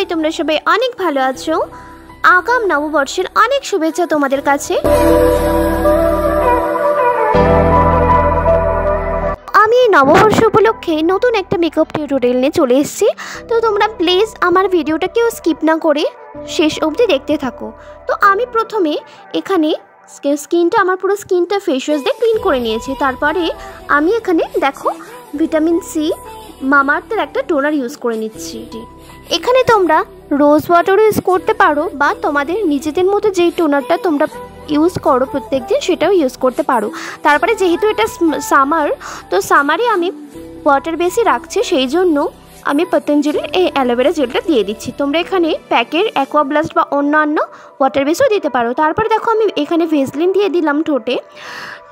করি তোমরা সবাই অনেক ভালো আছো। আগাম নববর্ষের অনেক শুভেচ্ছা তোমাদের কাছে। আমি এই নববর্ষ উপলক্ষে নতুন একটা মেকআপ টিউটোরিয়াল নিয়ে চলে এসেছি। তো তোমরা প্লিজ আমার ভিডিওটা কেউ স্কিপ না করে শেষ অবধি দেখতে থাকো। তো আমি প্রথমে এখানে স্কিনটা আমার পুরো স্কিনটা ফেস ওয়াশ দিয়ে ক্লিন করে নিয়েছি। তারপরে আমি এখানে দেখো ভিটামিন সি মামাআর্থের একটা টোনার ইউজ করে নিচ্ছি। এখানে তোমরা রোজ ওয়াটারও ইউজ করতে পারো বা তোমাদের নিজেদের মতো যেই টোনারটা তোমরা ইউজ করো প্রত্যেকদিন সেটাও ইউজ করতে পারো। তারপরে যেহেতু এটা সামার, তো সামারে আমি ওয়াটার বেসই রাখছি, সেই জন্য আমি পতঞ্জলির এই অ্যালোভেরা জেলটা দিয়ে দিচ্ছি। তোমরা এখানে প্যাকের অ্যাকোয়া ব্লাস্ট বা অন্যান্য ওয়াটার বেসও দিতে পারো। তারপরে দেখো আমি এখানে ভেসলিন দিয়ে দিলাম ঠোঁটে।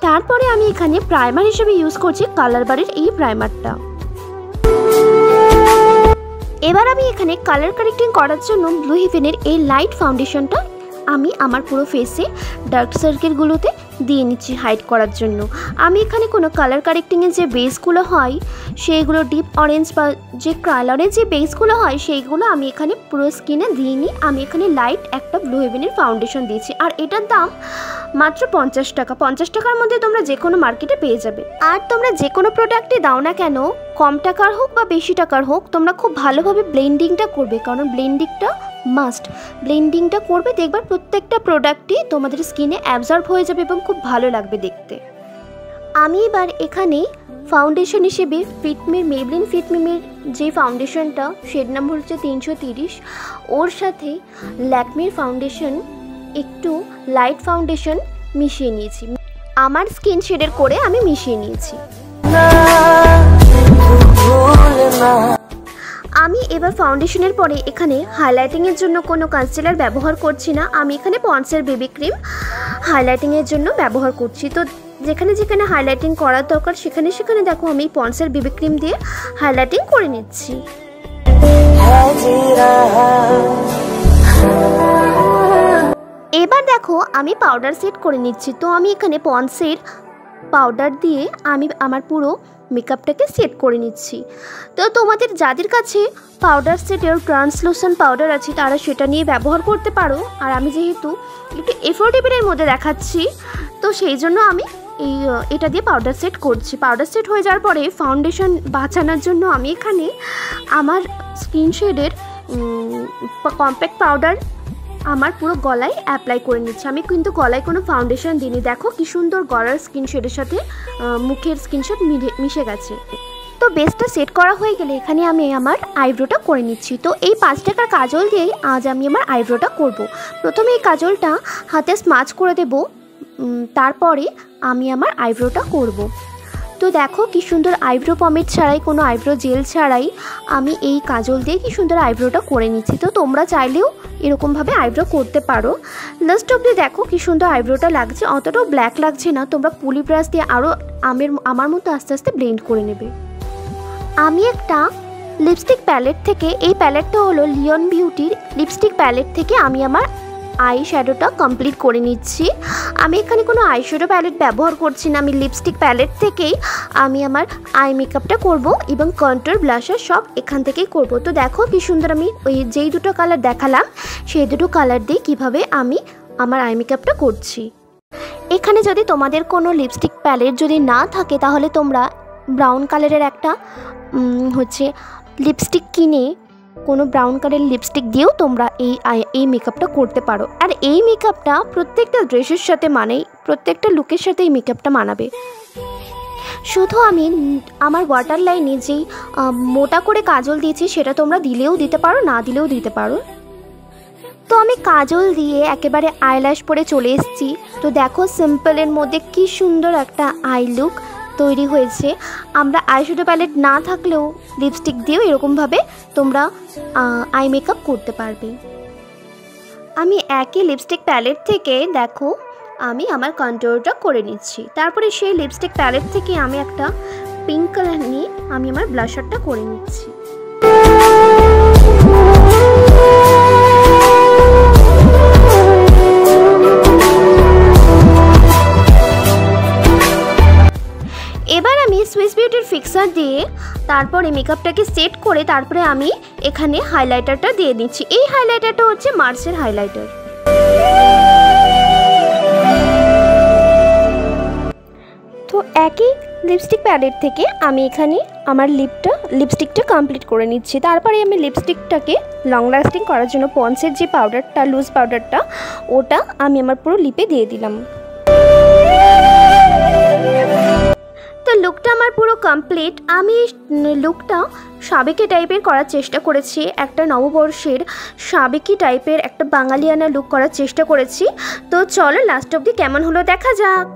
তারপরে আমি এখানে প্রাইমার হিসেবে ইউজ করছি কালার বারের এই প্রাইমারটা। এবার আমি এখানে কালার কারেক্টিং করার জন্য ব্লু হেভেনের এই লাইট ফাউন্ডেশনটা আমি আমার পুরো ফেসে ডার্ক সার্কেলগুলোতে দিয়ে নিচ্ছি হাইড করার জন্য। আমি এখানে কোনো কালার কারেক্টিংয়ের যে বেসগুলো হয় সেইগুলো ডিপ অরেঞ্জ বা যে কালারের যে বেসগুলো হয় সেইগুলো আমি এখানে পুরো স্কিনে দিয়ে নিই। আমি এখানে লাইট একটা ব্লু হেভেনের ফাউন্ডেশন দিয়েছি, আর এটার দাম মাত্র 50 টাকা। 50 টাকার মধ্যে তোমরা যে কোনো মার্কেটে পেয়ে যাবে। আর তোমরা যে কোনো প্রোডাক্টই দাও না কেন, কম টাকার হোক বা বেশি টাকার হোক, তোমরা খুব ভালোভাবে ব্লেন্ডিংটা করবে, কারণ ব্লেন্ডিংটা মাস্ট। ব্লেন্ডিংটা করবে, দেখবার প্রত্যেকটা প্রোডাক্টই তোমাদের স্কিনে অ্যাবজর্ব হয়ে যাবে এবং খুব ভালো লাগবে দেখতে। আমি এবার এখানে ফাউন্ডেশন হিসেবে ফিটমির মেবলিন ফিটমির যে ফাউন্ডেশনটা শেড নাম্বার হচ্ছে 330, ওর সাথে ল্যাকমির ফাউন্ডেশন একটু লাইট ফাউন্ডেশন মিশিয়ে নিয়েছি। আমার স্কিন শেডের করে আমি মিশিয়ে নিয়েছি। আমি এবার ফাউন্ডেশনের পরে এখানে হাইলাইটিংয়ের জন্য কোনো কনসিলার ব্যবহার করছি না। আমি এখানে পন্ডসের বেবি ক্রিম হাইলাইটিংয়ের জন্য ব্যবহার করছি। তো যেখানে যেখানে হাইলাইটিং করার দরকার সেখানে সেখানে দেখো আমি পন্ডসের বেবি ক্রিম দিয়ে হাইলাইটিং করে নিচ্ছি। এবার দেখো আমি পাউডার সেট করে নিচ্ছি। তো আমি এখানে পন্ডসের পাউডার দিয়ে আমি আমার পুরো মেকআপটাকে সেট করে নিচ্ছি। তো তোমাদের যাদের কাছে পাউডার সেটের ট্রান্সলুসেন পাউডার আছে তারা সেটা নিয়ে ব্যবহার করতে পারো। আর আমি যেহেতু একটু এফোর্ডেবলের মধ্যে দেখাচ্ছি, তো সেই জন্য আমি এটা দিয়ে পাউডার সেট করছি। পাউডার সেট হয়ে যাওয়ার পরে ফাউন্ডেশন বাঁচানোর জন্য আমি এখানে আমার স্কিন শেডের কম্প্যাক্ট পাউডার আমার পুরো গলায় অ্যাপ্লাই করে নিচ্ছি। আমি কিন্তু গলায় কোনো ফাউন্ডেশন দিইনি। দেখো কি সুন্দর গলার স্কিন শেডের সাথে মুখের স্কিন শেড মিশে গেছে। তো বেসটা সেট করা হয়ে গেলে এখানে আমি আমার আইব্রোটা করে নিচ্ছি। তো এই 5 টাকার কাজল দিয়েই আজ আমি আমার আইব্রোটা করব। প্রথমে এই কাজলটা হাতে স্মাচ করে দেব, তারপরে আমি আমার আইব্রোটা করব। তো দেখো কি সুন্দর আইব্রো পমেড ছাড়াই, কোনো আইব্রো জেল ছাড়াই আমি এই কাজল দিয়ে কি সুন্দর আইব্রোটা করে নিচ্ছি। তো তোমরা চাইলেও এরকমভাবে আইব্রো করতে পারো। লাস্ট অবধি দেখো কি সুন্দর আইব্রোটা লাগছে, অতটাও ব্ল্যাক লাগছে না। তোমরা পুলি ব্রাশ দিয়ে আরও আমার মতো আস্তে আস্তে ব্লেন্ড করে নেবে। আমি একটা লিপস্টিক প্যালেট থেকে, এই প্যালেটটা হলো লিওন বিউটির লিপস্টিক প্যালেট থেকে আমি আমার আই শ্যাডোটা কমপ্লিট করে নিচ্ছি। আমি এখানে কোনো আই শ্যাডো প্যালেট ব্যবহার করছি না, আমি লিপস্টিক প্যালেট থেকেই আমি আমার আই মেকআপটা করব এবং কন্ট্যুর ব্লাশার সব এখান থেকেই করব। তো দেখো কি সুন্দর আমি ওই যেই দুটো কালার দেখালাম সেই দুটো কালার দিয়ে কীভাবে আমি আমার আই মেকআপটা করছি। এখানে যদি তোমাদের কোনো লিপস্টিক প্যালেট যদি না থাকে তাহলে তোমরা ব্রাউন কালারের একটা লিপস্টিক কিনে কোনো ব্রাউন কালারের লিপস্টিক দিয়েও তোমরা এই মেকআপটা করতে পারো। আর এই মেকআপটা প্রত্যেকটা ড্রেসের সাথে মানেই, প্রত্যেকটা লুকের সাথে এই মেকআপটা মানাবে। শুধু আমি আমার ওয়াটার লাইনে যেই মোটা করে কাজল দিয়েছি সেটা তোমরা দিলেও দিতে পারো, না দিলেও দিতে পারো। তো আমি কাজল দিয়ে একেবারে আইল্যাশ পরে চলে এসেছি। তো দেখো সিম্পলের মধ্যে কি সুন্দর একটা আই লুক তৈরি হয়েছে। আমরা আইশ্যাডো প্যালেট না থাকলেও লিপস্টিক দিয়েও এরকমভাবে তোমরা আই মেকআপ করতে পারবে। আমি একই লিপস্টিক প্যালেট থেকে দেখো আমি আমার কন্ট্যুরটা করে নিচ্ছি। তারপরে সেই লিপস্টিক প্যালেট থেকে আমি একটা পিঙ্ক কালার নিয়ে আমি আমার ব্লাশারটা করে নিচ্ছি। এবার আমি সুইস বিউটির ফিক্সার দিয়ে তারপরে মেকআপটাকে সেট করে তারপরে আমি এখানে হাইলাইটারটা দিয়ে দিচ্ছি। এই হাইলাইটারটা হচ্ছে মার্সের হাইলাইটার। তো একই লিপস্টিক প্যালেট থেকে আমি এখানে আমার লিপস্টিকটা কমপ্লিট করে নিচ্ছি। তারপরে আমি লিপস্টিকটাকে লং লাস্টিং করার জন্য পন্সের যে পাউডারটা, লুজ পাউডারটা, ওটা আমি আমার পুরো লিপে দিয়ে দিলাম। তো লুকটা আমার পুরো কমপ্লিট। আমি লুকটা সাবেকি টাইপের করার চেষ্টা করেছি, একটা নববর্ষের সাবেকি টাইপের একটা বাঙালিয়ানা লুক করার চেষ্টা করেছি। তো চলো লাস্ট অবধি কেমন হলো দেখা যাক।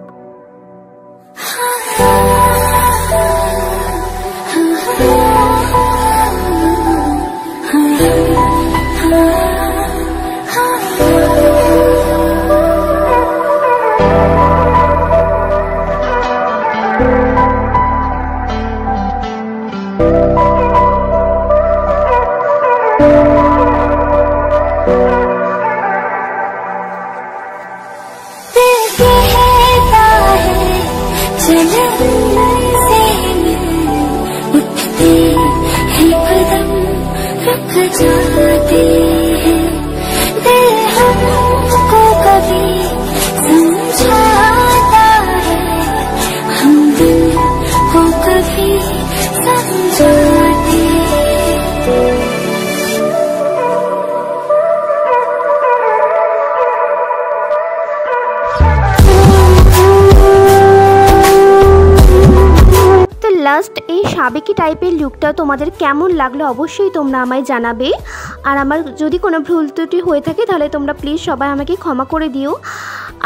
লাস্ট এই সাবেকি টাইপের লুকটা তোমাদের কেমন লাগলো অবশ্যই তোমরা আমায় জানাবে। আর আমার যদি কোনো ভুল ত্রুটি হয়ে থাকে তাহলে তোমরা প্লিজ সবাই আমাকে ক্ষমা করে দিও।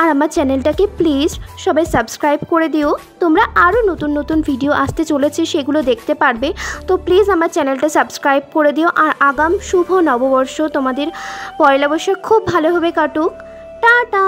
আর আমার চ্যানেলটাকে প্লিজ সবাই সাবস্ক্রাইব করে দিও। তোমরা আরও নতুন নতুন ভিডিও আসতে চলেছে, সেগুলো দেখতে পারবে। তো প্লিজ আমার চ্যানেলটা সাবস্ক্রাইব করে দিও। আর আগাম শুভ নববর্ষ তোমাদের পয়লা বৈশাখ খুব ভালোভাবে কাটুক। টাটা।